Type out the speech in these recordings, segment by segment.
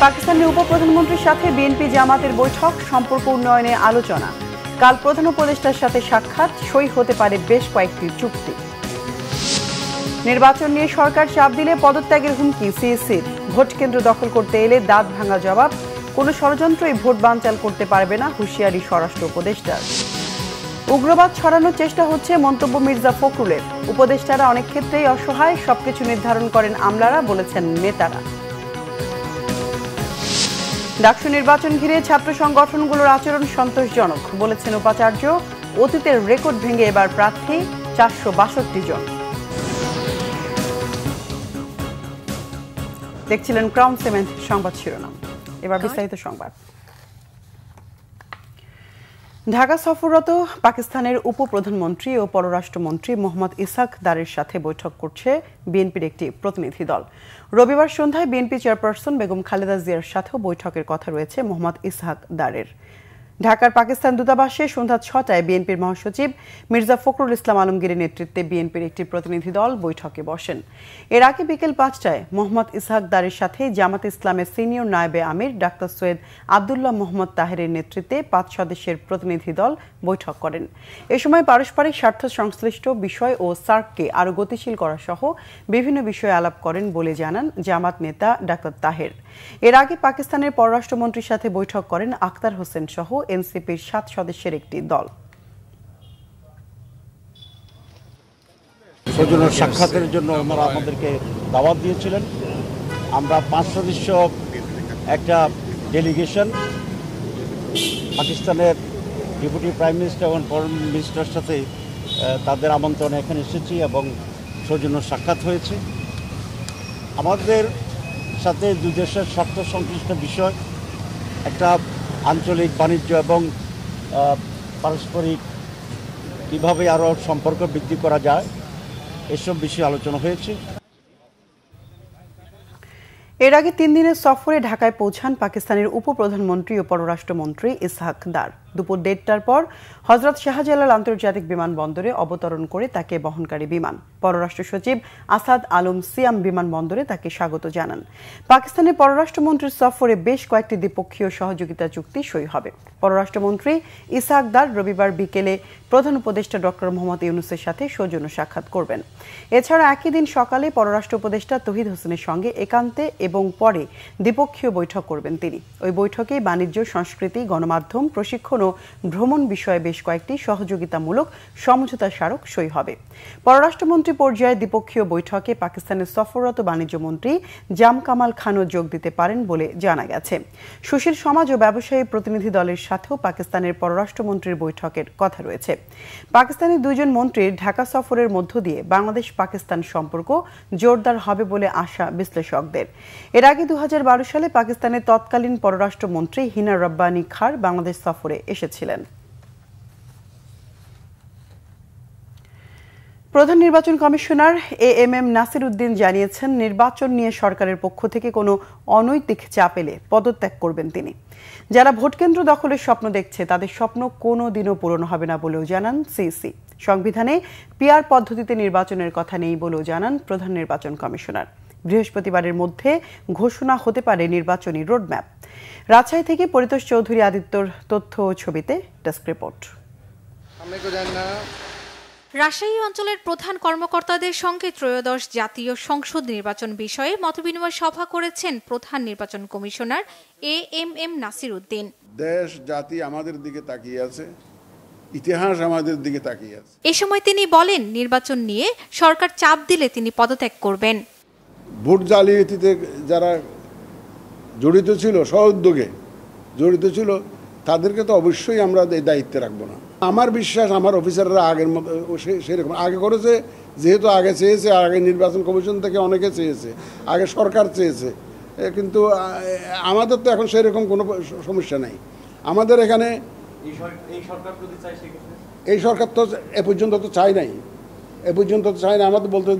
পাকিস্তানের উপপ্রধানমন্ত্রীর সাথে বিএনপি জামাতের বৈঠক, সম্পর্ক উন্নয়নে আলোচনা। কাল প্রধান উপদেষ্টার সাথে সাক্ষাৎ, সই হতে পারে বেশ কয়েকটি চুক্তি। নির্বাচন নিয়ে সরকার চাপ দিলে পদত্যাগের হুমকি সিইসির। ভোট কেন্দ্র দখল করতে এলে দাঁত ভাঙা জবাব। কোনো ষড়যন্ত্রই ভোট বানচাল করতে পারবে না, হুঁশিয়ারি স্বরাষ্ট্র উপদেষ্টার। উগ্রবাদ ছড়ানোর চেষ্টা হচ্ছে, মন্তব্য মির্জা ফখরুলের। উপদেষ্টারা অনেক ক্ষেত্রেই অসহায়, সবকিছু নির্ধারণ করেন আমলারা, বলেছেন নেতারা। ডাকসু নির্বাচন ঘিরে ছাত্র সংগঠনগুলোর আচরণ সন্তোষজনক, বলেছেন উপাচার্য। অতীতের রেকর্ড ভেঙে এবার প্রার্থী 462 জন। দেখছিলেন ক্রাউন সিমেন্ট সংবাদ শিরোনাম। এবার বিস্তারিত সংবাদ। ঢাকা সফররত পাকিস্তানের উপপ্রধানমন্ত্রী ও পররাষ্ট্রমন্ত্রী মোহাম্মদ ইসহাক দারের সাথে বৈঠক করছে বিএনপির একটি প্রতিনিধি দল। রবিবার সন্ধ্যায় বিএনপি চেয়ারপারসন বেগম খালেদা জিয়ার সাথেও বৈঠকের কথা রয়েছে মোহাম্মদ ইসহাক দারের। ঢাকার পাকিস্তান দূতাবাসে সন্ধ্যা 6টায় বিএনপির মহাসচিব মির্জা ফখরুল ইসলাম আলমগীরের নেতৃত্বে বিএনপির একটি প্রতিনিধি দল বৈঠকে বসেন। এর আগে বিকেল 5টায় মোহাম্মদ ইসহাক দারের সাথে জামাত ইসলামের সিনিয়র নায়েবে আমির ডাক্তার সৈয়দ আব্দুল্লাহ মোহাম্মদ তাহেরের নেতৃত্বে 5 সদস্যের প্রতিনিধি দল বৈঠক করেন। এ সময় পারস্পরিক স্বার্থ সংশ্লিষ্ট বিষয় ও সার্ককে আরও গতিশীল করা সহ বিভিন্ন বিষয়ে আলাপ করেন বলে জানান জামাত নেতা ডাক্তার তাহের। এর আগে পাকিস্তানের পররাষ্ট্রমন্ত্রীর সাথে বৈঠক করেন আখতার হোসেন সহ এনসিপির 7 সদস্যের একটি দল। সৌজন্য সাক্ষাতের জন্য ওনারা আমাদেরকে দাওয়াত দিয়েছিলেন। আমরা 5 সদস্য একটা ডেলিগেশন পাকিস্তানের ডেপুটি প্রাইম মিনিস্টার এবং ফরেন মিনিস্টারের সাথে তাদের আমন্ত্রণে এখানে এসেছি এবং সৌজন্য সাক্ষাৎ হয়েছে। আমাদের সাথে দুই দেশের স্বার্থ সংশ্লিষ্ট বিষয়, একটা আঞ্চলিক বাণিজ্য এবং পারস্পরিক কীভাবে আরও সম্পর্ক বৃদ্ধি করা যায় এসব বিষয়ে আলোচনা হয়েছে। এর আগে 3 দিনের সফরে ঢাকায় পৌঁছান পাকিস্তানের উপপ্রধানমন্ত্রী ও পররাষ্ট্রমন্ত্রী ইসহাক দার। দুপুর 1টার পর হজরত শাহজালাল আন্তর্জাতিক বিমানবন্দরে অবতরণ করে তাকে বহনকারী বিমান। পররাষ্ট্র সচিব আসাদ আলম সিয়াম বিমানবন্দরে তাকে স্বাগত জানান। পাকিস্তানের পররাষ্ট্রমন্ত্রীর সফরে বেশ কয়েকটি দ্বিপক্ষীয় সহযোগিতা চুক্তি সই হবে। পররাষ্ট্রমন্ত্রী ইসহাক দার রবিবার বিকেলে প্রধান উপদেষ্টা ডক্টর মোহাম্মদ ইউনূসের সাথে সৌজন্য সাক্ষাৎ করবেন। এছাড়া একই দিন সকালে পররাষ্ট্র উপদেষ্টা তৌহিদ হোসেনের সঙ্গে একান্তে এবং পরে দ্বিপক্ষীয় বৈঠক করবেন তিনি। ওই বৈঠকে বাণিজ্য, সংস্কৃতি, গণমাধ্যম, প্রশিক্ষণ ও ভ্রমণ বিষয়ে বেশ কয়েকটি সহযোগিতামূলক সমঝোতা স্মারক সই হবে। পররাষ্ট্রমন্ত্রী পর্যায়ে দ্বিপক্ষীয় বৈঠকে পাকিস্তানের সফররত বাণিজ্য মন্ত্রী জাম কামাল খানও যোগ দিতে পারেন বলে জানা গেছে। সুশীল সমাজ ও ব্যবসায়ী প্রতিনিধি দলের সাথেও পাকিস্তানের পররাষ্ট্রমন্ত্রীর বৈঠকের কথা রয়েছে। পাকিস্তানি 2 জন মন্ত্রীর ঢাকা সফরের মধ্য দিয়ে বাংলাদেশ পাকিস্তান সম্পর্ক জোরদার হবে বলে আশা বিশ্লেষকদের। এর আগে 2012 সালে পাকিস্তানের তৎকালীন পররাষ্ট্রমন্ত্রী হিনা রব্বানী খার বাংলাদেশ সফরে এসেছিলেন। প্রধান নির্বাচন কমিশনার এএমএম নাসির উদ্দিন জানিয়েছেন, নির্বাচন নিয়ে সরকারের পক্ষ থেকে কোনো অনৈতিক চাপ এলে পদত্যাগ করবেন তিনি। যারা ভোটকেন্দ্র দখলের স্বপ্ন দেখছে তাদের স্বপ্ন কোনো দিনও পূরণ হবে না বলেও জানান সিইসি। সংবিধানে পিআর পদ্ধতিতে নির্বাচনের কথা নেই বলেও জানান প্রধান নির্বাচন কমিশনার। বৃহস্পতিবারের মধ্যে ঘোষণা হতে পারে নির্বাচনী রোডম্যাপ। রাজশাহী থেকে পরিতোষ চৌধুরী আদিত্যর তথ্য ও ছবিতে ডেস্ক রিপোর্ট। রাজশাহী অঞ্চলের প্রধান কর্মকর্তাদের সঙ্গে ত্রয়োদশ জাতীয় সংসদ নির্বাচন বিষয়ে মতবিনিময় সভা করেছেন প্রধান নির্বাচন কমিশনার এএমএম নাসির উদ্দিন। দেশ জাতি আমাদের দিকে তাকিয়ে আছে, ইতিহাস আমাদের দিকে তাকিয়ে আছে। এ সময় তিনি বলেন, নির্বাচন নিয়ে সরকার চাপ দিলে তিনি পদত্যাগ করবেন। ভোট জালিয়াতিতে যারা জড়িত ছিল, সহোদ্যোগে জড়িত ছিল, তাদেরকে তো অবশ্যই আমরা এই দায়িত্বে রাখবো না। আমার বিশ্বাস আমার অফিসাররা আগের মতো সেরকম আগে করেছে, যেহেতু আগে চেয়েছে, আগে নির্বাচন কমিশন থেকে অনেকে চেয়েছে, আগে সরকার চেয়েছে, কিন্তু আমাদের তো এখন সেরকম কোনো সমস্যা নাই। আমাদের এখানে এই সরকার তো এ পর্যন্ত তো চাই নাই, আমাদের বলতে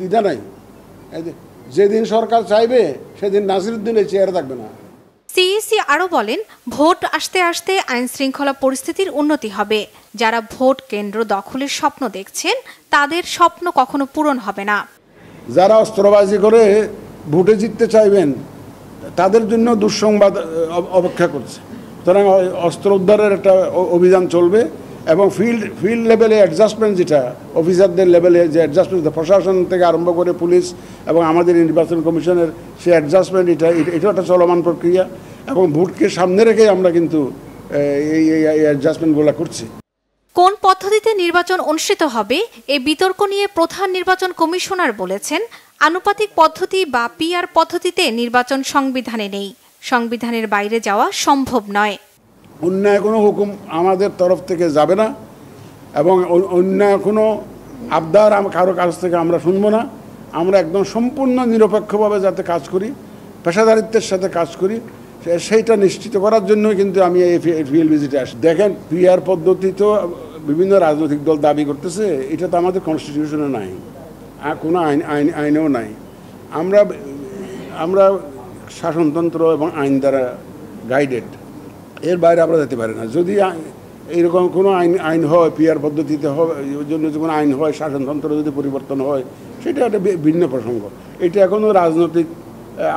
দ্বিধা নাই। যেদিন সরকার চাইবে সেদিন নাসিরউদ্দিন এই চেয়ারে থাকবে না। সিইসি আরও বলেন, ভোট আসতে আসতে আইন শৃঙ্খলা পরিস্থিতির উন্নতি হবে। যারা ভোট কেন্দ্র দখলের স্বপ্ন দেখছেন তাদের স্বপ্ন কখনো পূরণ হবে না। যারা অস্ত্রবাজি করে ভোটে জিততে চাইবেন তাদের জন্য দুঃসংবাদ অপেক্ষা করছে। সুতরাং অস্ত্র উদ্ধারের একটা অভিযান চলবে এবং ফিল্ড লেভেলে অ্যাডজাস্টমেন্ট, যেটা অফিসারদের লেভেলে যে অ্যাডজাস্টমেন্ট, প্রশাসন থেকে আরম্ভ করে পুলিশ এবং আমাদের নির্বাচন কমিশনের সেই অ্যাডজাস্টমেন্ট, এটা একটা চলমান প্রক্রিয়া এবং ভোটকে সামনে রেখে আমরা কিন্তু এই অ্যাডজাস্টমেন্টগুলো করছি। কোন পদ্ধতিতে নির্বাচন অনুষ্ঠিত হবে এই বিতর্ক নিয়ে প্রধান নির্বাচন কমিশনার বলেছেন, আনুপাতিক পদ্ধতি বা পিআর পদ্ধতিতে নির্বাচন সংবিধানে নেই, সংবিধানের বাইরে যাওয়া সম্ভব নয়। অন্যায় কোনো হুকুম আমাদের তরফ থেকে যাবে না এবং অন্যায় কোনো আবদার কারো কাছ থেকে আমরা শুনবো না। আমরা একদম সম্পূর্ণ নিরপেক্ষভাবে যাতে কাজ করি, পেশাদারিত্বের সাথে কাজ করি, সেইটা নিশ্চিত করার জন্যই কিন্তু আমি এই ফিল্ড ভিজিটে আসি। দেখেন, পিআর পদ্ধতি তো বিভিন্ন রাজনৈতিক দল দাবি করতেছে, এটা তো আমাদের কনস্টিটিউশনে নাই, আর কোনো আইনেও নাই। আমরা শাসনতন্ত্র এবং আইন দ্বারা গাইডেড, এর বাইরে আমরা যেতে পারি না। যদি এইরকম কোনো আইন হয়, পিআর পদ্ধতিতে হয়, ওই জন্য কোনো আইন হয়, শাসনতন্ত্র যদি পরিবর্তন হয়, সেটা একটা ভিন্ন প্রসঙ্গ। এটা এখনও রাজনৈতিক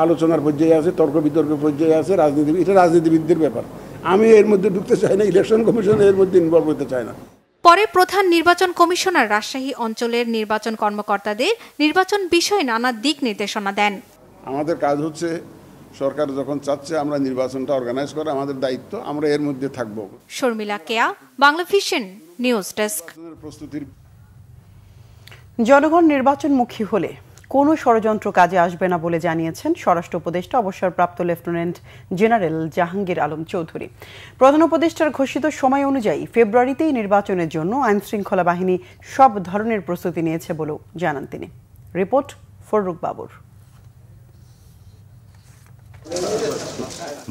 আলোচনার পর্যায়ে আছে, তর্ক বিতর্কের পর্যায়ে আছে, এটা রাজনীতিবিদদের ব্যাপার। আমি এর মধ্যে ঢুকতে চাই না, ইলেকশন কমিশন এর মধ্যে ইনভলভ হতে চায় না। পরে প্রধান নির্বাচন কমিশনার রাজশাহী অঞ্চলের নির্বাচন কর্মকর্তাদের নির্বাচন বিষয়ে নানা দিক নির্দেশনা দেন। আমাদের কাজ হচ্ছে, সরকার যখন চাচ্ছে আমরা নির্বাচনটা অর্গানাইজ করা আমাদের দায়িত্ব, আমরা এর মধ্যে থাকব। শর্মিলা কেয়া, বাংলা ভিশন নিউজ ডেস্ক। জনগণ নির্বাচনমুখী হলে কোনো ষড়যন্ত্র কাজে আসবে না বলে জানিয়েছেন স্বরাষ্ট্র উপদেষ্টা অবসরপ্রাপ্ত লেফটেন্যান্ট জেনারেল জাহাঙ্গীর আলম চৌধুরী। প্রধান উপদেষ্টার ঘোষিত সময় অনুযায়ী ফেব্রুয়ারিতেই নির্বাচনের জন্য আইনশৃঙ্খলা বাহিনী সব ধরনের প্রস্তুতি নিয়েছে বলেও জানান তিনি। রিপোর্ট ফররুক বাবুর।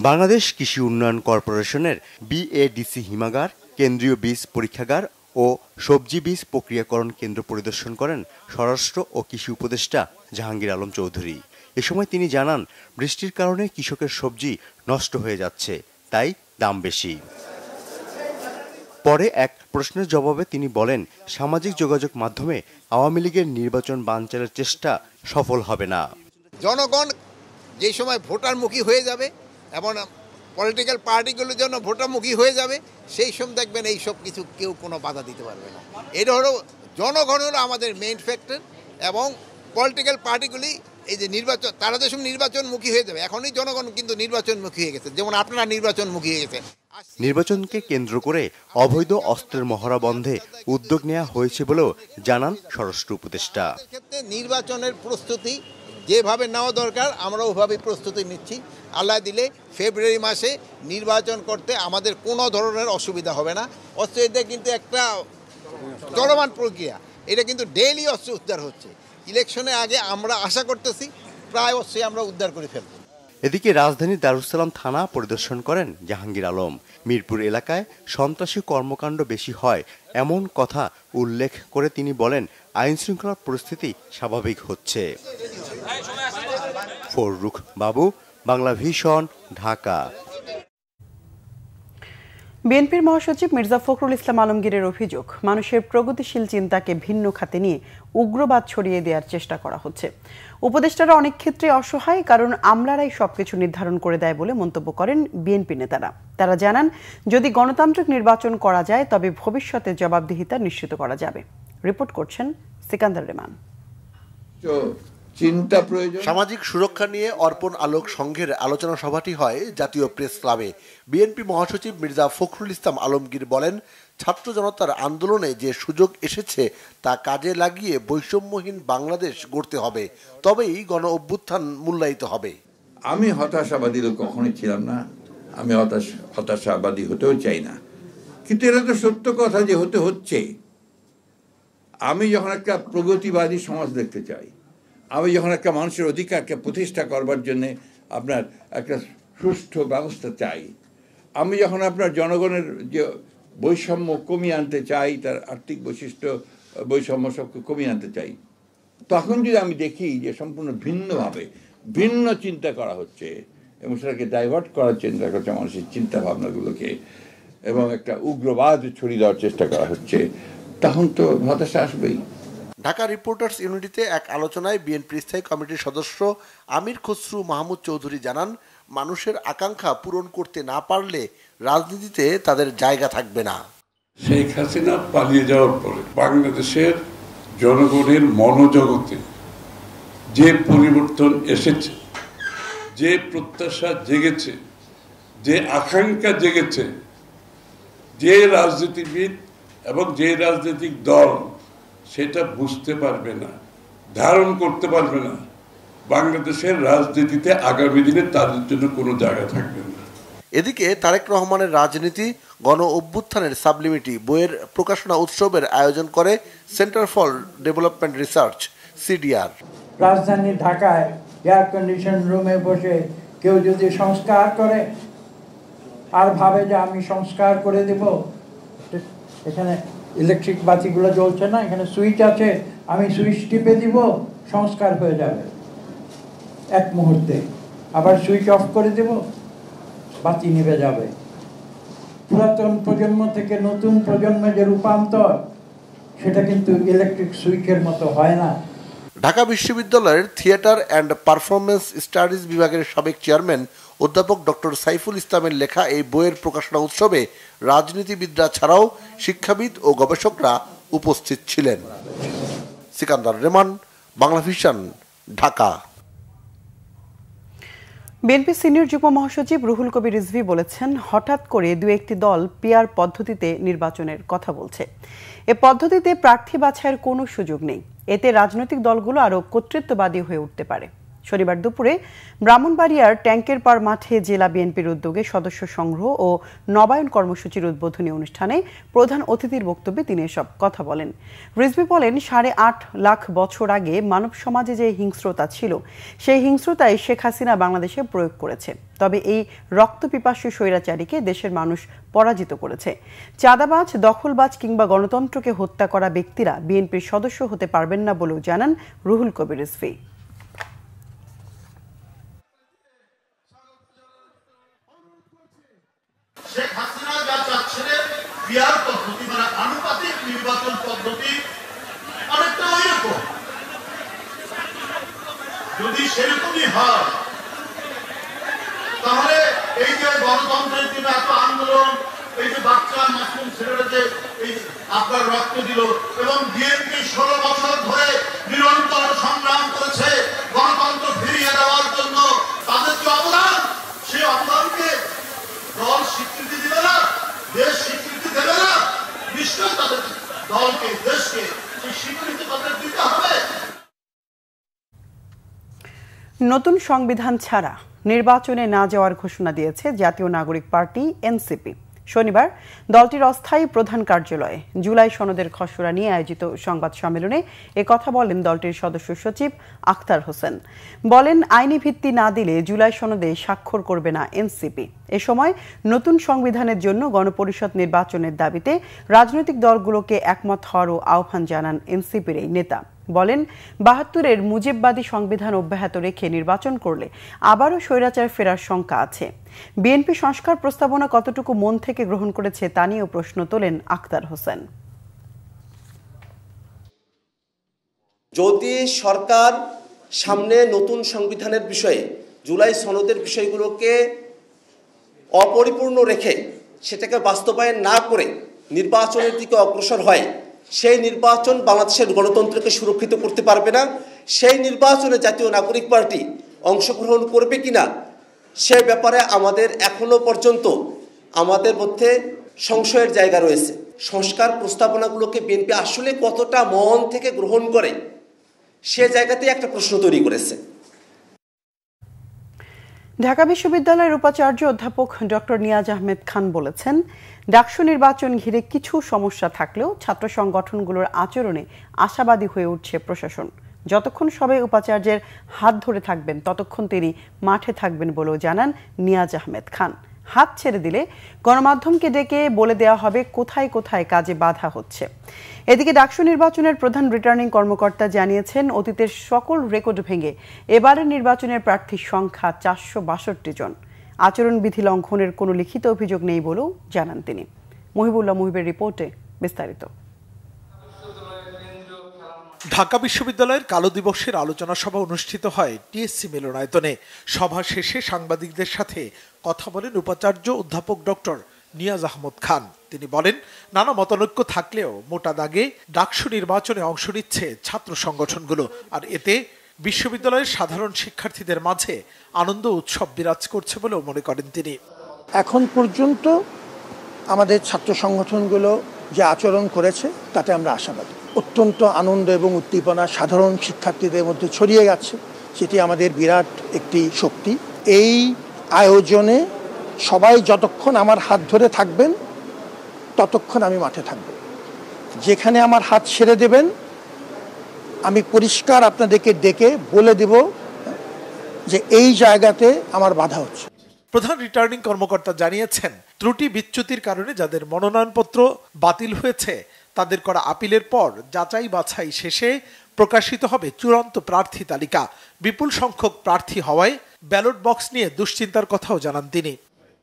বাংলাদেশ কৃষি উন্নয়ন কর্পোরেশনের বিএডিসি হিমাগার, কেন্দ্রীয় বীজ পরীক্ষাগার ও সবজি বীজ প্রক্রিয়াকরণ কেন্দ্র পরিদর্শন করেন স্বরাষ্ট্র ও কৃষি উপদেষ্টা জাহাঙ্গীর আলম চৌধুরী। এ সময় তিনি জানান, বৃষ্টির কারণে কৃষকের সবজি নষ্ট হয়ে যাচ্ছে, তাই দাম বেশি। পরে এক প্রশ্নের জবাবে তিনি বলেন, সামাজিক যোগাযোগ মাধ্যমে আওয়ামী লীগের নির্বাচন বানচালের চেষ্টা সফল হবে না। জনগণ যে সময় ভোটারমুখী হয়ে যাবে এবং পলিটিক্যাল পার্টিগুলোর জন্য ভোটারমুখী হয়ে যাবে, সেই সময় দেখবেন এই সব কিছু কেউ কোনো বাধা দিতে পারবে না। এটা হলো জনগণ হলো আমাদের মেইন ফ্যাক্টর এবং পলিটিক্যাল পার্টিগুলি এই যে নির্বাচন, তারা যে সময় নির্বাচনমুখী হয়ে যাবে, এখনই জনগণ কিন্তু নির্বাচনমুখী হয়ে গেছে, যেমন আপনারা নির্বাচনমুখী হয়ে গেছে। নির্বাচনকে কেন্দ্র করে অবৈধ অস্ত্রের মহড়া বন্ধে উদ্যোগ নেওয়া হয়েছে বলেও জানান স্বরাষ্ট্র উপদেষ্টা। ক্ষেত্রে নির্বাচনের প্রস্তুতি যেভাবে নেওয়া দরকার আমরা ওভাবেই প্রস্তুতি নিচ্ছি। আল্লাহ দিলে ফেব্রুয়ারি মাসে নির্বাচন করতে আমাদের কোনো ধরনের অসুবিধা হবে না। অস্ত্র কিন্তু একটা চলমান প্রক্রিয়া, এটা কিন্তু ডেইলি অস্ত্র উদ্ধার হচ্ছে। ইলেকশনের আগে আমরা আশা করতেছি প্রায় অস্ত্রই আমরা উদ্ধার করে ফেলব। এদিকে রাজধানীর দারুসালাম থানা পরিদর্শন করেন জাহাঙ্গীর আলম। মিরপুর এলাকায় সন্ত্রাসী কর্মকাণ্ড বেশি হয় এমন কথা উল্লেখ করে তিনি বলেন, আইনশৃঙ্খলা পরিস্থিতি স্বাভাবিক হচ্ছে। ফররুক বাবু, বাংলা ভিশন, ঢাকা। বিএনপির মহাসচিব মির্জা ফখরুল ইসলাম আলমগীরের অভিযোগ, মানুষের প্রগতিশীল চিন্তাকে ভিন্ন খাতে নিয়ে উগ্রবাদ ছড়িয়ে দেওয়ার চেষ্টা করা হচ্ছে। উপদেষ্টারা অনেক ক্ষেত্রে অসহায়, কারণ আমলারাই সবকিছু নির্ধারণ করে দেয় বলে মন্তব্য করেন বিএনপি নেতারা। তারা জানান, যদি গণতান্ত্রিক নির্বাচন করা যায় তবে ভবিষ্যতে জবাবদিহিতা নিশ্চিত করা যাবে। রিপোর্ট করছেন সিকান্দার রেমান। সামাজিক সুরক্ষা নিয়ে অর্পণ আলোক সংঘের আলোচনা সভাটি হয় জাতীয় প্রেস ক্লাবে। বিএনপি মহাসচিব মির্জা ফখরুল ইসলাম আলমগীর বলেন, ছাত্র জনতার আন্দোলনে যে সুযোগ এসেছে তা কাজে লাগিয়ে বৈষম্যহীন বাংলাদেশ গড়তে হবে, তবেই গণ অভ্যুত্থান মূল্যায়িত হবে। আমি হতাশাবাদী লোক কখনোই ছিলাম না, আমি হতাশাবাদী হতেও চাই না, কিন্তু এটা তো সত্য কথা যে হতে হচ্ছে। আমি যখন একটা প্রগতিবাদী সমাজ দেখতে চাই, আমি যখন একটা মানুষের অধিকারকে প্রতিষ্ঠা করবার জন্য আপনার একটা সুষ্ঠু ব্যবস্থা চাই, আমি যখন আপনার জনগণের যে বৈষম্য কমিয়ে আনতে চাই, তার আর্থিক বৈশিষ্ট্য বৈষম্য সবকে কমিয়ে আনতে চাই, তখন যদি আমি দেখি যে সম্পূর্ণ ভিন্নভাবে ভিন্ন চিন্তা করা হচ্ছে এবং সেটাকে ডাইভার্ট করার চিন্তা করছে মানুষের চিন্তা ভাবনাগুলোকে এবং একটা উগ্রবাদ ছড়িয়ে দেওয়ার চেষ্টা করা হচ্ছে, তখন তো হতাশা আসবেই। ঢাকা রিপোর্টার্স ইউনিটিতে এক আলোচনায় বিএনপি স্থায়ী কমিটির সদস্য আমির খসরু মাহমুদ চৌধুরী জানান, মানুষের আকাঙ্ক্ষা পূরণ করতে না পারলে রাজনীতিতে তাদের জায়গা থাকবে না। শেখ হাসিনা পালিয়ে যাওয়ার পরে বাংলাদেশের জনগণের মনোজগতে যে পরিবর্তন এসেছে, যে প্রত্যাশা জেগেছে, যে আকাঙ্ক্ষা জেগেছে, যে রাজনীতিবিদ এবং যে রাজনৈতিক দল সেটা বুঝতে পারবে না, ধারণ করতে পারবে না, বাংলাদেশের রাজনীতিতে আগামী দিনে তাদের জন্য কোনো জায়গা থাকবে না। এদিকে তারেক রহমানের রাজনীতি গণ অভ্যুত্থানের সাবলিমিটি বইয়ের প্রকাশনা উৎসবের আয়োজন করে centre for development research CDR. রাজধানী ঢাকায় এয়ার কন্ডিশন রুমে বসে কেউ যদি সংস্কার করে আর ভাবে যে আমি সংস্কার করে দেব, এখানে ইলেকট্রিক বাতিগুলো জ্বলছে না, এখানে সুইচ আছে, আমি সুইচ টিপে দিব, সংস্কার হয়ে যাবে এক মুহূর্তে, আবার সুইচ অফ করে দেব, বাতি নিভে যাবে। পুরাতন প্রজন্ম থেকে নতুন প্রজন্মে যে রূপান্তর, সেটা কিন্তু ইলেকট্রিক সুইচের মতো হয় না। ঢাকা বিশ্ববিদ্যালয়ের থিয়েটার অ্যান্ড পারফরমেন্স স্টাডিজ বিভাগের সাবেক চেয়ারম্যান অধ্যাপক ডক্টর সাইফুল ইসলামের লেখা এই বইয়ের প্রকাশনা উৎসবে রাজনীতিবিদরা ছাড়াও শিক্ষাবিদ ও গবেষকরা উপস্থিত ছিলেন। Sikandar রেমান, Bangla vision, Dhaka. BNP senior যুগ্ম মহাসচিব রুহুল কবির রিজভী বলেছেন, হঠাৎ করে দু একটি দল পিআর পদ্ধতিতে নির্বাচনের কথা বলছে। এ পদ্ধতিতে প্রার্থী বাছাইয়ের কোনো সুযোগ নেই। এতে রাজনৈতিক দলগুলো আরও কর্তৃত্ববাদী হয়ে উঠতে পারে। শনিবার দুপুরে ব্রাহ্মণবাড়িয়ার ট্যাঙ্কের পাড় মাঠে জেলা বিএনপির উদ্যোগে সদস্য সংগ্রহ ও নবায়ন কর্মসূচির উদ্বোধনী অনুষ্ঠানে প্রধান অতিথির বক্তব্যে তিনি এসব কথা বলেন। রিজভী বলেন, 8.5 লাখ বছর আগে মানব সমাজে যে হিংস্রতা ছিল, সেই হিংস্রতাই শেখ হাসিনা বাংলাদেশে প্রয়োগ করেছে। তবে এই রক্তপিপাসু স্বৈরাচারীকে দেশের মানুষ পরাজিত করেছে। চাঁদাবাজ, দখলবাজ কিংবা গণতন্ত্রকে হত্যা করা ব্যক্তিরা বিএনপির সদস্য হতে পারবেন না বলেও জানান রুহুল কবির রিজভী। শেখ হাসিনা যা চাচ্ছিলেন পিআর পদ্ধতি, মানে আনুপাতিক নির্বাচন পদ্ধতি, অনেকটা ওইরকম। যদি সেরকমই হয়, তাহলে এই যে গণতন্ত্রের জন্য এত আন্দোলন, এই যে বাচ্চা মাসুম ছেলেরা যে এই আপনার রক্ত দিল, এবং বিএনপি 16 বছর ধরে নিরন্তর সংগ্রাম করেছে গণতন্ত্র ফিরিয়ে দেওয়ার জন্য, তাদের যে অবদান, সেই অবদানকে দল স্বীকৃতি দিবে না, দেশ স্বীকৃতি দেবে না, নিশ্চয় তাদের দলকে, দেশকে সেই স্বীকৃতি তাদের দিতে হবে। নতুন সংবিধান ছাড়া নির্বাচনে না যাওয়ার ঘোষণা দিয়েছে জাতীয় নাগরিক পার্টি এনসিপি। শনিবার দলটির অস্থায়ী প্রধান কার্যালয়ে জুলাই সনদের খসড়া নিয়ে আয়োজিত সংবাদ সম্মেলনে কথা বলেন দলটির সদস্য সচিব আখতার হোসেন। বলেন, আইনি ভিত্তি না দিলে জুলাই সনদে স্বাক্ষর করবে না এনসিপি। এ সময় নতুন সংবিধানের জন্য গণপরিষদ নির্বাচনের দাবিতে রাজনৈতিক দলগুলোকে একমত হওয়ারও আহ্বান জানান এনসিপির এই নেতা। বলেন, 72-এর মুজিববাদী সংবিধান অব্যাহত রেখে নির্বাচন করলে আবারও স্বৈরাচার ফেরার শঙ্কা আছে। বিএনপি সংস্কার প্রস্তাবনা কতটুকু মন থেকে গ্রহণ করেছে তা নিয়েও প্রশ্ন তোলেন আখতার হোসেন। যদি সরকার সামনে নতুন সংবিধানের বিষয়ে জুলাই সনদের বিষয়গুলোকে অপরিপূর্ণ রেখে সেটাকে বাস্তবায়ন না করে নির্বাচনের দিকে অগ্রসর হয়, সেই নির্বাচন বাংলাদেশের গণতন্ত্রকে সুরক্ষিত করতে পারবে না। সেই নির্বাচনে জাতীয় নাগরিক পার্টি অংশগ্রহণ করবে কিনা সে ব্যাপারে আমাদের এখনো পর্যন্ত আমাদের মধ্যে সংশয়ের জায়গা রয়েছে। সংস্কার প্রস্তাবনাগুলোকে বিএনপি আসলে কতটা মন থেকে গ্রহণ করে সে জায়গাতে একটা প্রশ্ন তৈরি করেছে। ঢাকা বিশ্ববিদ্যালয়ের উপাচার্য অধ্যাপক ডক্টর নিয়াজ আহমেদ খান বলেছেন, ডাকসু নির্বাচন ঘিরে কিছু সমস্যা থাকলেও ছাত্র সংগঠনগুলোর আচরণে আশাবাদী হয়ে উঠছে প্রশাসন। যতক্ষণ সবাই উপাচার্যের হাত ধরে থাকবেন ততক্ষণ তিনি মাঠে থাকবেন বলেও জানান নিয়াজ আহমেদ খান। হাত ছেড়ে দিলে গণমাধ্যমকে ডেকে বলে দেওয়া হবে কোথায় কোথায় কাজে বাধা হচ্ছে। এদিকে ডাকসু নির্বাচনের প্রধান রিটার্নিং কর্মকর্তা জানিয়েছেন, অতীতের সকল রেকর্ড ভেঙে এবারের নির্বাচনের প্রার্থীর সংখ্যা 462 জন। আচরণবিধি লঙ্ঘনের কোনো লিখিত অভিযোগ নেই বলেও জানান তিনি। মহিবুল্লাহ মুহিবের রিপোর্টে বিস্তারিত। ঢাকা বিশ্ববিদ্যালয়ের কালো দিবসের আলোচনা সভা অনুষ্ঠিত হয় টিএসসি মিলনায়তনে। সভা শেষে সাংবাদিকদের সাথে কথা বলেন উপাচার্য অধ্যাপক ডক্টর নিয়াজ আহমদ খান। তিনি বলেন, নানা মতানৈক্য থাকলেও মোটা দাগে ডাকসু নির্বাচনে অংশ নিচ্ছে ছাত্র সংগঠনগুলো, আর এতে বিশ্ববিদ্যালয়ের সাধারণ শিক্ষার্থীদের মাঝে আনন্দ উৎসব বিরাজ করছে বলেও মনে করেন তিনি। এখন পর্যন্ত আমাদের ছাত্র সংগঠনগুলো যে আচরণ করেছে তাতে আমরা আশাবাদী। অত্যন্ত আনন্দ এবং উদ্দীপনা সাধারণ শিক্ষার্থীদের মধ্যে ছড়িয়ে গেছে, সেটি আমাদের বিরাট একটি শক্তি। এই আয়োজনে সবাই যতক্ষণ আমার হাত ধরে থাকবেন ততক্ষণ আমি মাঠে থাকব। যেখানে আমার হাত ছেড়ে দেবেন আমি পরিষ্কার আপনাদেরকে ডেকে বলে দেব যে এই জায়গাতে আমার বাধা হচ্ছে। প্রধান রিটার্নিং কর্মকর্তা জানিয়েছেন, ত্রুটি বিচ্যুতির কারণে যাদের মনোনয়নপত্র বাতিল হয়েছে তাদের করা আপিলের পর যাচাই বাছাই শেষে প্রকাশিত হবে চূড়ান্ত প্রার্থী তালিকা। বিপুল সংখ্যক প্রার্থী হওয়ায় ব্যালট বক্স নিয়ে দুশ্চিন্তার কথাও জানান তিনি।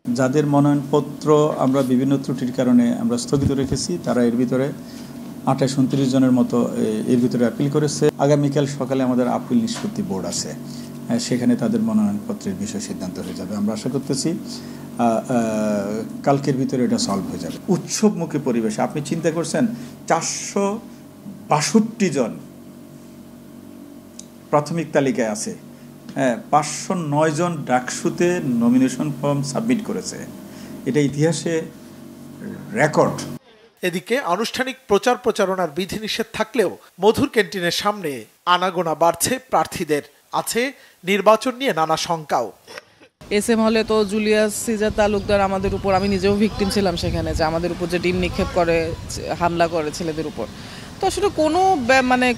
যাদের মনোনয়নপত্র আমরা বিভিন্ন ত্রুটির কারণে আমরা স্থগিত রেখেছি, তারা এর ভিতরে 28-29 জনের মতো এর ভিতরে আপিল করেছে। আগামীকাল সকালে আমাদের আপিল নিষ্পত্তি বোর্ড আছে, সেখানে তাদের মনোনয়নপত্রের বিষয় সিদ্ধান্ত হয়ে যাবে। আমরা আশা করতেছি কালকের ভিতরে এটা সলভ হয়ে যাবে। উৎসবমুখী পরিবেশ, আপনি চিন্তা করছেন 462 জন প্রাথমিক তালিকায় আছে, 509 জন ডাকসুতে নমিনেশন ফর্ম সাবমিট করেছে, এটা ইতিহাসে রেকর্ড। এদিকে আনুষ্ঠানিক প্রচার প্রচারণার বিধিনিষেধ থাকলেও মধুর ক্যান্টিনের সামনে আনাগোনা বাড়ছে প্রার্থীদের। আছে নির্বাচন নিয়ে নানা শঙ্কাও। এসএম হলে তো জুলিয়াস সিজার তালুকদার আমাদের উপর, আমি নিজেও ভিকটিম ছিলাম সেখানে, যে আমাদের উপর যে ডিম নিক্ষেপ করে হামলা করে ছেলেদের উপর। তো আসলে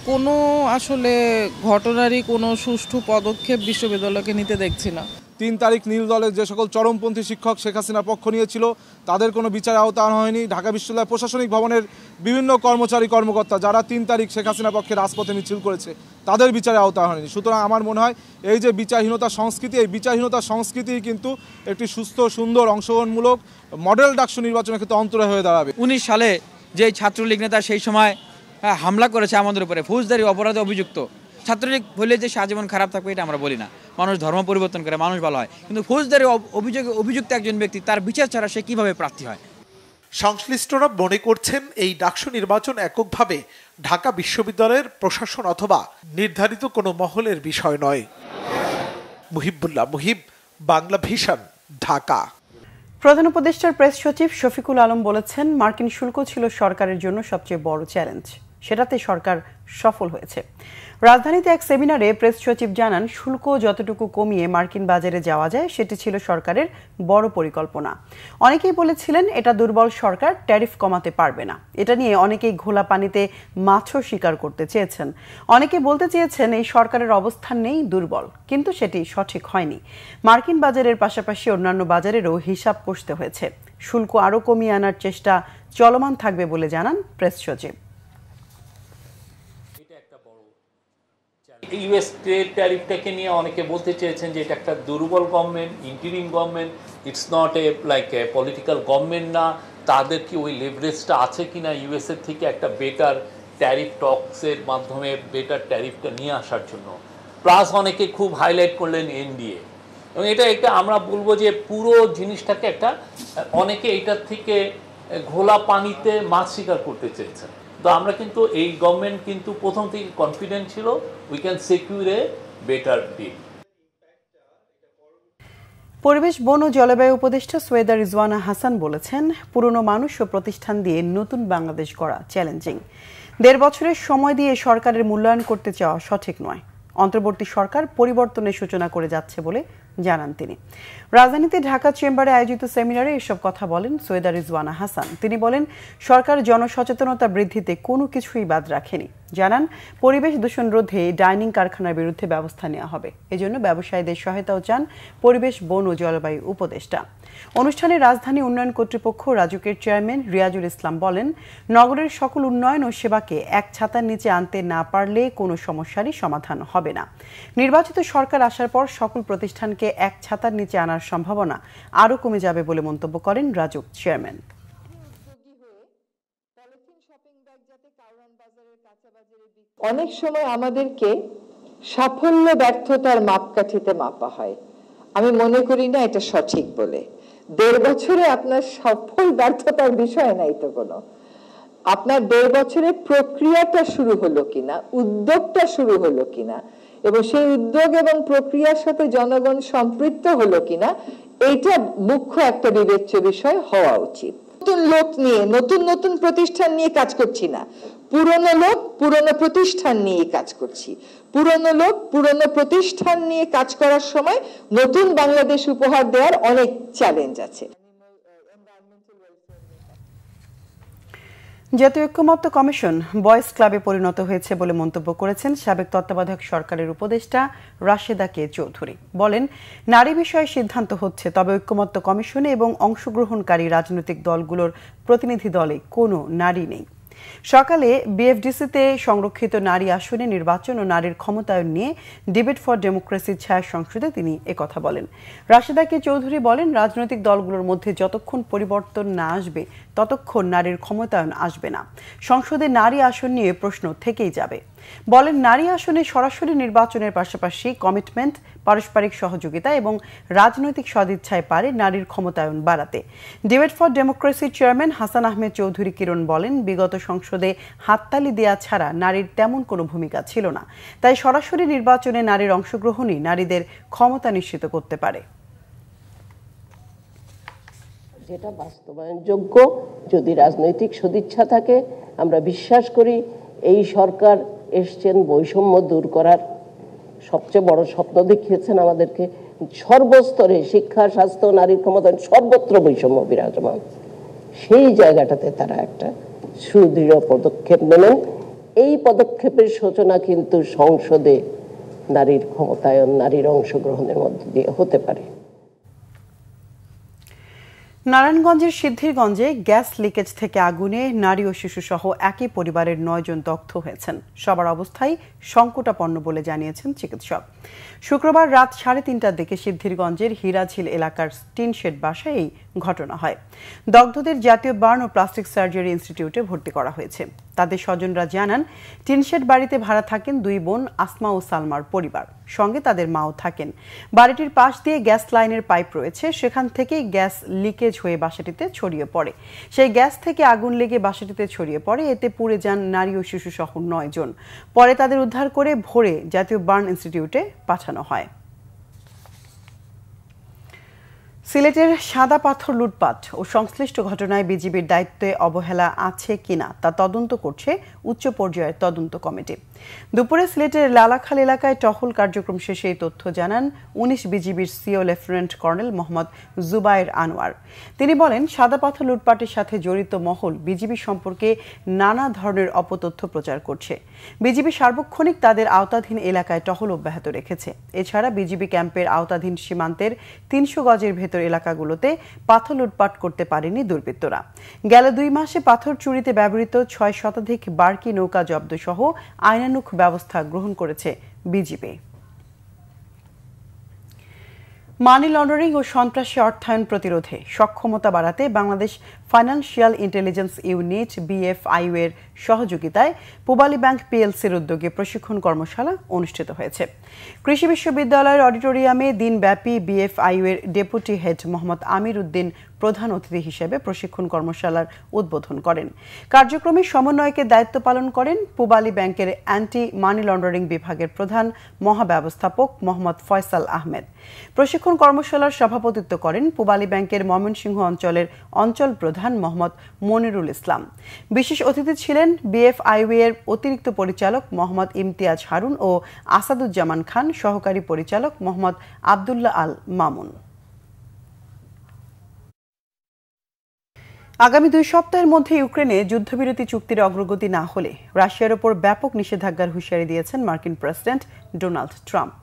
কোনো আসলে ঘটনারই কোনো সুষ্ঠু পদক্ষেপ বিশ্ববিদ্যালয়কে নিতে দেখছি না। 3 তারিখ নীল দলের যে সকল চরমপন্থী শিক্ষক শেখ হাসিনার পক্ষ নিয়েছিল তাদের কোনো বিচারে আওতা আনা হয়নি। ঢাকা বিশ্ববিদ্যালয় প্রশাসনিক ভবনের বিভিন্ন কর্মচারী কর্মকর্তা যারা 3 তারিখ শেখ হাসিনার পক্ষে রাজপথে মিছিল করেছে তাদের বিচারে আওতা হয়নি। সুতরাং আমার মনে হয় এই যে বিচারহীনতা সংস্কৃতি, এই বিচারহীনতা সংস্কৃতি কিন্তু একটি সুস্থ সুন্দর অংশগ্রহণমূলক মডেল ডাকসু নির্বাচনের ক্ষেত্রে অন্তরায় হয়ে দাঁড়াবে। 19 সালে যে ছাত্রলীগ নেতা সেই সময় হামলা করেছে আমাদের উপরে, ফৌজদারি অপরাধে অভিযুক্ত। ছাত্রলীগ বলে যে সারাজীবন খারাপ থাকবে এটা আমরা বলি না, মানুষ ধর্ম পরিবর্তন করে, মানুষ ভালো হয়, কিন্তু ফৌজদারি অভিযুক্ত একজন ব্যক্তি তার বিচার ছাড়া সে কিভাবে প্রার্থী হয়? সংশ্লিষ্টরা মনে করছেন এই ডাকসু নির্বাচন এককভাবে ঢাকা বিশ্ববিদ্যালয়ের প্রশাসন অথবা নির্ধারিত কোনো মহলের বিষয় নয়। মুহিবুল্লাহ মুহিব, বাংলা ভিশন, ঢাকা। প্রধান উপদেষ্টার প্রেস সচিব শফিকুল আলম বলেছেন, মার্কিন শুল্ক ছিল সরকারের জন্য সবচেয়ে বড় চ্যালেঞ্জ, সেটাতে সরকার সফল হয়েছে। রাজধানীতে এক সেমিনারে প্রেস সচিব জানান, শুল্ক যতটুকু কমিয়ে মার্কিন বাজারে যাওয়া যায় সেটি ছিল সরকারের বড় পরিকল্পনা। অনেকেই বলেছিলেন এটা দুর্বল সরকার, ট্যারিফ কমাতে পারবে না। এটা নিয়ে অনেকেই ঘোলা পানিতে মাছও শিকার করতে চেয়েছেন। অনেকে বলতে চেয়েছেন এই সরকারের অবস্থান নেই, দুর্বল, কিন্তু সেটি সঠিক হয়নি। মার্কিন বাজারের পাশাপাশি অন্যান্য বাজারেরও হিসাব কষতে হয়েছে। শুল্ক আরও কমিয়ে আনার চেষ্টা চলমান থাকবে বলে জানান প্রেস সচিব। ইউএস ট্রেড ট্যারিফটাকে নিয়ে অনেকে বলতে চেয়েছেন যে এটা একটা দুর্বল government, interim government, it's not a political government না, তাদের কি ওই লেভারেজটা আছে কিনা ইউএসএর থেকে একটা বেটার ট্যারিফ টক্সের মাধ্যমে বেটার ট্যারিফটা নিয়ে আসার জন্য। প্লাস অনেকে খুব হাইলাইট করলেন এনডিএ, এবং এটা একটা আমরা বলবো যে পুরো জিনিসটাকে একটা অনেকে এটার থেকে ঘোলা পানিতে মাছ শিকার করতে চেয়েছেন। তো আমরা কিন্তু এই গভর্নমেন্ট কিন্তু প্রথম থেকে কনফিডেন্ট ছিল we can secure a better deal. পরিবেশ, বন ও জলবায়ু উপদেষ্টা সৈয়দা রিজওয়ানা হাসান বলেছেন, পুরনো মানুষ ও প্রতিষ্ঠান দিয়ে নতুন বাংলাদেশ গড়া চ্যালেঞ্জিং। 1.5 বছরের সময় দিয়ে সরকারের মূল্যায়ন করতে চাওয়া সঠিক নয়। অন্তর্বর্তী সরকার পরিবর্তনের সূচনা করে যাচ্ছে বলে জানান তিনি। রাজধানীতে ঢাকা চেম্বারে আয়োজিত সেমিনারে এসব কথা বলেন সৈয়দা রিজওয়ানা হাসান। তিনি বলেন, সরকার জনসচেতনতা বৃদ্ধিতে কোনো কিছুই বাদ রাখেনি। জানান, পরিবেশ দূষণ রোধে ডাইনিং কারখানার বিরুদ্ধে ব্যবস্থা নেওয়া হবে। এজন্য ব্যবসায়ীদের সহায়তাও চান পরিবেশ, বন ও জলবায়ু উপদেষ্টা। অনুষ্ঠানে রাজধানী উন্নয়ন কর্তৃপক্ষ রাজুকের চেয়ারম্যান রিয়াজুল ইসলাম বলেন, নগরের সকল উন্নয়ন ও সেবাকে এক ছাতার নিচে আনতে না পারলে কোনো সমস্যারই সমাধান হবে না। নির্বাচিত সরকার আসার পর সকল প্রতিষ্ঠানকে এক ছাতার নিচে আনার সম্ভাবনা আরও কমে যাবে বলে মন্তব্য করেন রাজুক চেয়ারম্যান। অনেক সময় আমাদেরকে সাফল্য ব্যর্থতার মাপকাঠিতে মাপা হয়, আমি মনে করি না এটা সঠিক বলে। 1.5 বছরে আপনার সফল ব্যর্থতার বিষয় নাই তো কোনো, আপনার 1.5 বছরে প্রক্রিয়াটা শুরু হলো কিনা, উদ্যোগটা শুরু হলো কিনা, এবং সেই উদ্যোগ এবং প্রক্রিয়ার সাথে জনগণ সম্পৃক্ত হলো কিনা, এইটা মুখ্য একটা বিবেচ্য বিষয় হওয়া উচিত। নতুন লোক নিয়ে নতুন নতুন প্রতিষ্ঠান নিয়ে কাজ করছি না, পুরনো লোক পুরনো প্রতিষ্ঠান নিয়ে কাজ করছি। পুরনো লোক পুরনো প্রতিষ্ঠান নিয়ে কাজ করার সময় নতুন বাংলাদেশ উপহার দেওয়ার অনেক চ্যালেঞ্জ আছে। জাতীয় ঐক্যমত্য কমিশন বয়েজ ক্লাবে পরিণত হয়েছে বলে মন্তব্য করেছেন সাবেক তত্ত্বাবধায়ক সরকারের উপদেষ্টা রাশেদা কে চৌধুরী। বলেন, নারী বিষয়ে সিদ্ধান্ত হচ্ছে, তবে ঐক্যমত্য কমিশনে এবং অংশগ্রহণকারী রাজনৈতিক দলগুলোর প্রতিনিধি দলে কোনো নারী নেই। সকালে বিএফডিসিতে সংরক্ষিত নারী আসনে নির্বাচন ও নারীর ক্ষমতায়ন নিয়ে ডিবেট ফর ডেমোক্রেসির ছায়া সংসদে তিনি একথা বলেন। রাশেদা কে চৌধুরী বলেন, রাজনৈতিক দলগুলোর মধ্যে যতক্ষণ পরিবর্তন না আসবে ততক্ষণ নারীর ক্ষমতায়ন আসবে না। সংসদে নারী আসন নিয়ে প্রশ্ন থেকেই যাবে। বলেন, নারী আসনে সরাসরি নির্বাচনের পাশাপাশি কমিটমেন্ট, পারস্পরিক সহযোগিতা এবং রাজনৈতিক সদিচ্ছায় পারে নারীর ক্ষমতায়ন বাড়াতে। ডিবেট ফর ডেমোক্রেসির চেয়ারম্যান হাসান আহমেদ চৌধুরী কিরণ বলেন, বিগত সংসদে হাততালি দেয়া ছাড়া নারীর তেমন কোনো ভূমিকা ছিল না, তাই সরাসরি নির্বাচনে নারীর অংশগ্রহণই নারীদের ক্ষমতা নিশ্চিত করতে পারে। যেটা বাস্তবায়নযোগ্য, যদি রাজনৈতিক সদিচ্ছা থাকে, আমরা বিশ্বাস করি এই সরকার এসছেন বৈষম্য দূর করার, সবচেয়ে বড় স্বপ্ন দেখিয়েছেন আমাদেরকে। সর্বস্তরে শিক্ষা, স্বাস্থ্য, নারীর ক্ষমতা, সর্বত্র বৈষম্য বিরাজমান। সেই জায়গাটাতে তারা একটা সুদৃঢ় পদক্ষেপ নেবেন। এই পদক্ষেপের সূচনা কিন্তু সংসদে নারীর ক্ষমতায়ন, নারীর অংশগ্রহণের মধ্যে দিয়ে হতে পারে। নারায়ণগঞ্জের সিদ্ধিরগঞ্জে গ্যাস লিকেজ থেকে আগুনে নারী ও শিশু সহ একই পরিবারের 9 জন দগ্ধ হয়েছেন। সবার অবস্থাই সংকটাপন্ন বলে জানিয়েছেন চিকিৎসক। শুক্রবার রাত 3:30টার দিকে সিদ্ধিরগঞ্জের হীরাঝিল এলাকার টিন শেড বাসায় এই ঘটনা হয়। দগ্ধদের জাতীয় বার্ন ও প্লাস্টিক সার্জারি ইনস্টিটিউটে ভর্তি করা হয়েছে। তাদের স্বজনরা জানান, টিনশেড বাড়িতে ভাড়া থাকেন 2 বোন আসমা ও সালমার পরিবার, সঙ্গে তাদের মাও থাকেন। বাড়িটির পাশ দিয়ে গ্যাস লাইনের পাইপ রয়েছে, সেখান থেকেই গ্যাস লিকেজ হয়ে বাসাটিতে ছড়িয়ে পড়ে। সেই গ্যাস থেকে আগুন লেগে বাসাটিতে ছড়িয়ে পড়ে, এতে পুড়ে যান নারী ও শিশু সহ 9 জন। পরে তাদের উদ্ধার করে ভোরে জাতীয় বার্ন ইনস্টিটিউটে পাঠানো হয়। সিলেটের সাদা পাথর লুটপাট ও সংশ্লিষ্ট ঘটনায় বিজিবির দায়িত্বে অবহেলা আছে কিনা তা তদন্ত করছে উচ্চ পর্যায়ের তদন্ত কমিটি। দুপুরে সিলেটের লালাখাল এলাকায় টহল কার্যক্রম শেষে এই তথ্য জানান 19 বিজিবির CO lieutenant colonel Mohammad Zubair Anwar. তিনি বলেন, সাদা পাথর লুটপাটের সাথে জড়িত মহল বিজিবি সম্পর্কে নানা ধরনের অপতথ্য প্রচার করছে। বিজিবি সার্বক্ষণিক তাদের আওতাধীন এলাকায় টহল অব্যাহত রেখেছে। এছাড়া বিজিবি ক্যাম্পের আওতাধীন সীমান্তের 300 গজের ভেতর এলাকাগুলোতে পাথর লুটপাট করতে পারেনি দুর্বৃত্তরা। গেল 2 মাসে পাথর চুরিতে ব্যবহৃত 6 শতাধিক বার্কি নৌকা জব্দ সহ আইনানুগ ব্যবস্থা গ্রহণ করেছে বিজিবি। মানি লন্ডারিং ও সন্ত্রাসী অর্থায়ন প্রতিরোধে সক্ষমতা বাড়াতে Bangladesh financial intelligence unit BFIU এর সহযোগিতায় পূবালী ব্যাংক পিএলসির উদ্যোগে প্রশিক্ষণ কর্মশালা অনুষ্ঠিত হয়েছে। কৃষি বিশ্ববিদ্যালয়ের অডিটোরিয়ামে দিনব্যাপী বিএফআইইউ এর ডেপুটি হেড মোহাম্মদ আমির উদ্দিন প্রধান অতিথি হিসেবে প্রশিক্ষণ কর্মশালার উদ্বোধন করেন। কার্যক্রমে সমন্বয়কের দায়িত্ব পালন করেন পূবালী ব্যাংকের অ্যান্টি মানি লন্ডারিং বিভাগের প্রধান মহাব্যবস্থাপক মোহাম্মদ ফয়সাল আহমেদ। প্রশিক্ষণ কর্মশালার সভাপতিত্ব করেন পূবালী ব্যাংকের ময়মনসিংহ অঞ্চলের অঞ্চল প্রধান মোহাম্মদ মনিরুল ইসলাম। বিশেষ অতিথি ছিলেন বিএফআইইউ এর অতিরিক্ত পরিচালক মোহাম্মদ ইমতিয়াজ হারুন ও আসাদুজ্জামান খান, সহকারী পরিচালক মোহাম্মদ আব্দুল্লাহ আল মামুন। আগামী 2 সপ্তাহের মধ্যে ইউক্রেনে যুদ্ধবিরতি চুক্তির অগ্রগতি না হলে রাশিয়ার ওপর ব্যাপক নিষেধাজ্ঞার হুঁশিয়ারি দিয়েছেন মার্কিন প্রেসিডেন্ট ডোনাল্ড ট্রাম্প।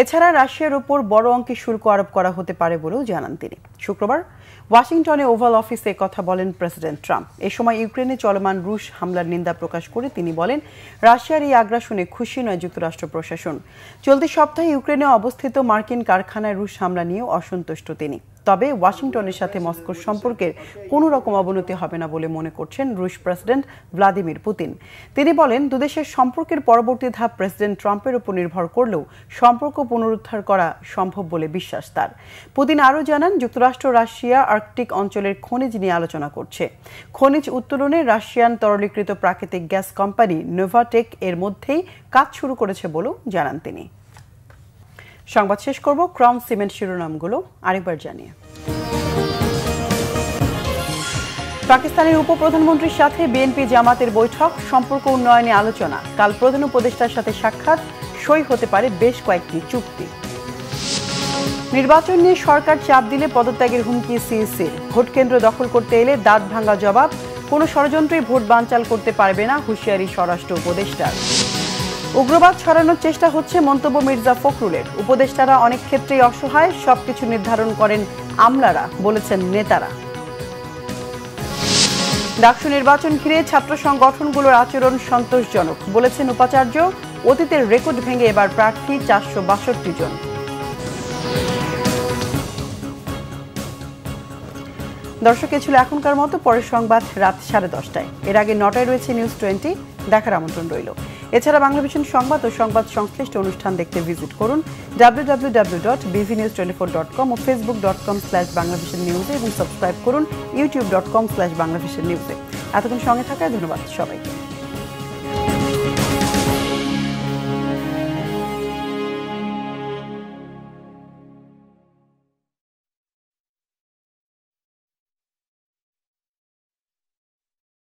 এছাড়া রাশিয়ার উপর বড় অঙ্কের শুল্ক আরোপ করা হতে পারে বলেও জানান তিনি। শুক্রবার ওয়াশিংটনে ওভাল অফিসে কথা বলেন প্রেসিডেন্ট ট্রাম্প। এ সময় ইউক্রেনে চলমান রুশ হামলার নিন্দা প্রকাশ করে তিনি বলেন, রাশিয়ার এই আগ্রাসনে খুশি নয় যুক্তরাষ্ট্র প্রশাসন। চলতি সপ্তাহে ইউক্রেনে অবস্থিত মার্কিন কারখানায় রুশ হামলা নিয়েও অসন্তুষ্ট তিনি। তবে ওয়াশিংটনের সাথে মস্কোর সম্পর্কের কোনো রকম অবনতি হবে না বলে মনে করছেন রুশ প্রেসিডেন্ট ভ্লাদিমির পুতিন। তিনি বলেন, দুদেশের সম্পর্কের পরবর্তী ধাপ প্রেসিডেন্ট ট্রাম্পের উপর নির্ভর করলেও সম্পর্ক পুনরুদ্ধার করা সম্ভব বলে বিশ্বাস তার। পুতিন আরও জানান, যুক্তরাষ্ট্র রাশিয়া আর্কটিক অঞ্চলের খনিজ নিয়ে আলোচনা করছে। খনিজ উত্তোলনে রাশিয়ান তরলীকৃত প্রাকৃতিক গ্যাস কোম্পানি নোভাটেক এর মধ্যেই কাজ শুরু করেছে বলেও জানান তিনি। সংবাদ শেষ করব ক্রাউন সিমেন্ট শিরোনামগুলো আরেকবার জানিয়ে। পাকিস্তানের উপপ্রধানমন্ত্রীর সাথে বিএনপি জামাতের বৈঠক, সম্পর্ক উন্নয়নে আলোচনা। কাল প্রধান উপদেষ্টার সাথে সাক্ষাৎ, সই হতে পারে বেশ কয়েকটি চুক্তি। নির্বাচন নিয়ে সরকার চাপ দিলে পদত্যাগের হুমকি সিইসির। ভোট কেন্দ্র দখল করতে এলে দাঁত ভাঙা জবাব, কোনো ষড়যন্ত্রই ভোট বানচাল করতে পারবে না, হুঁশিয়ারি স্বরাষ্ট্র উপদেষ্টার। উগ্রবাদ ছড়ানোর চেষ্টা হচ্ছে, মন্তব্য মির্জা ফখরুলের। উপদেষ্টারা অনেক ক্ষেত্রেই অসহায়, সবকিছু নির্ধারণ করেন আমলারা, বলেছেন নেতারা। ডাকসু নির্বাচন ঘিরে ছাত্র সংগঠনগুলোর আচরণ সন্তোষজনক, বলেছেন উপাচার্য। অতীতের রেকর্ড ভেঙে এবার প্রার্থী 462 জন। দর্শক, এ ছিল এখনকার মতো। পরের সংবাদ রাত 10:30টায়। এর আগে 9টায় রয়েছে নিউজ 20, দেখার আমন্ত্রণ রইল। এছাড়া বাংলাভিশন সংবাদ ও সংবাদ সংশ্লিষ্ট অনুষ্ঠান দেখতে ভিজিট করুন www.bvnews24.com ও facebook.com/banglavishnnews এবং সাবস্ক্রাইব করুন youtube.com/banglavishnnews। এতক্ষণ সঙ্গে থাকায় ধন্যবাদ সবাইকে।